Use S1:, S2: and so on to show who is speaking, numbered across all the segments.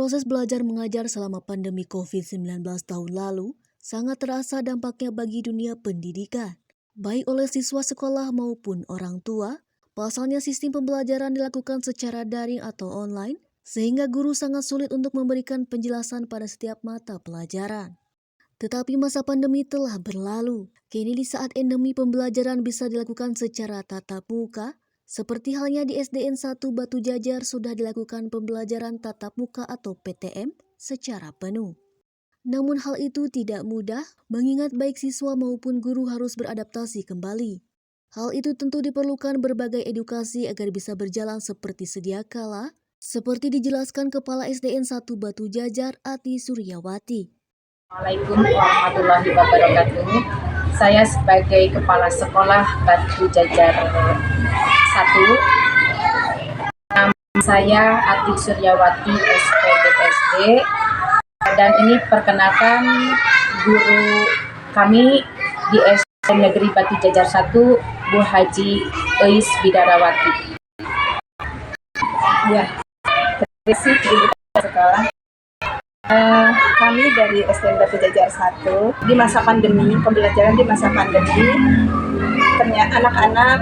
S1: Proses belajar mengajar selama pandemi COVID-19 tahun lalu sangat terasa dampaknya bagi dunia pendidikan, baik oleh siswa sekolah maupun orang tua. Pasalnya sistem pembelajaran dilakukan secara daring atau online, sehingga guru sangat sulit untuk memberikan penjelasan pada setiap mata pelajaran. Tetapi masa pandemi telah berlalu. Kini di saat endemi pembelajaran bisa dilakukan secara tatap muka, seperti halnya di SDN 1 Batu Jajar sudah dilakukan pembelajaran tatap muka atau PTM secara penuh. Namun hal itu tidak mudah, mengingat baik siswa maupun guru harus beradaptasi kembali. Hal itu tentu diperlukan berbagai edukasi agar bisa berjalan seperti sedia kala, seperti dijelaskan Kepala SDN 1 Batu Jajar Ati Suryawati.
S2: Assalamualaikum warahmatullahi wabarakatuh. Saya sebagai Kepala Sekolah Batu Jajar 1. Nama saya Ati Suryawati SPDSD. Dan ini perkenalkan guru kami di SD Negeri Batu Jajar 1, Bu Haji Eis Bidarawati. Ya, terima kasih Ibu Sekolah. Kami dari SDN Batu Jajar 1 di masa pandemi, pembelajaran di masa pandemi, ternyata anak-anak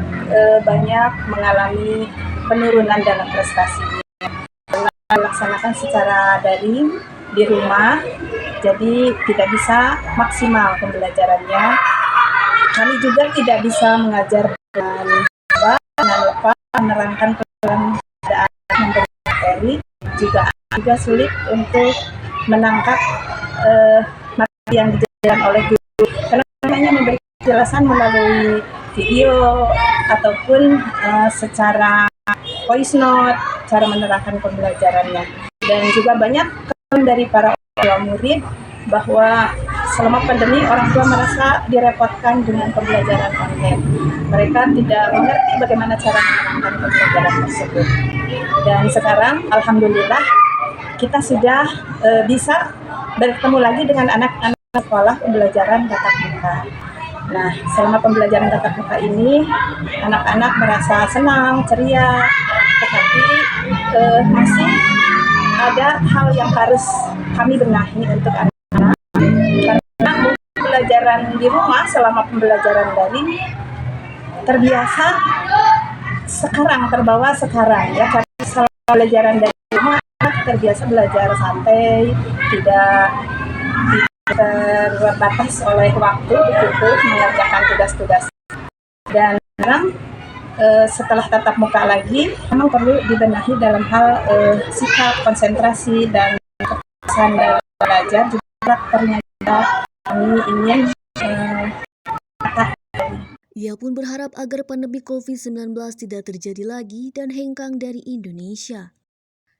S2: banyak mengalami penurunan dalam prestasinya. Melaksanakan secara daring di rumah, jadi tidak bisa maksimal pembelajarannya. Kami juga tidak bisa mengajar dengan lepas, menerangkan keadaan memberi materi, juga sulit untuk menangkap materi yang dijelaskan oleh guru, karena hanya memberi penjelasan melalui video ataupun secara voice note, cara menerangkan pembelajarannya. Dan juga banyak keluhan dari para orang tua murid bahwa selama pandemi orang tua merasa direpotkan dengan pembelajaran online. Mereka tidak mengerti bagaimana cara menerangkan pembelajaran tersebut. Dan sekarang alhamdulillah kita sudah bisa bertemu lagi dengan anak-anak sekolah pembelajaran tatap muka. Nah, selama pembelajaran tatap muka ini, anak-anak merasa senang, ceria, tetapi masih ada hal yang harus kami benahi untuk anak-anak. Karena pembelajaran di rumah selama pembelajaran daring terbiasa terbawa sekarang ya, karena selama pembelajaran dari rumah anak terbiasa belajar santai, tidak terbatas oleh waktu untuk mengerjakan tugas-tugas. Dan sekarang setelah tatap muka lagi, memang perlu dibenahi dalam hal sikap, konsentrasi, dan kepuasan dalam belajar. Juga ternyata kami ingin
S1: Ia pun berharap agar pandemi COVID-19 tidak terjadi lagi dan hengkang dari Indonesia.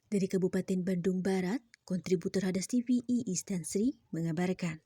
S1: Dari Kabupaten Bandung Barat, kontributor Hadas TV Iis Tansri mengabarkan.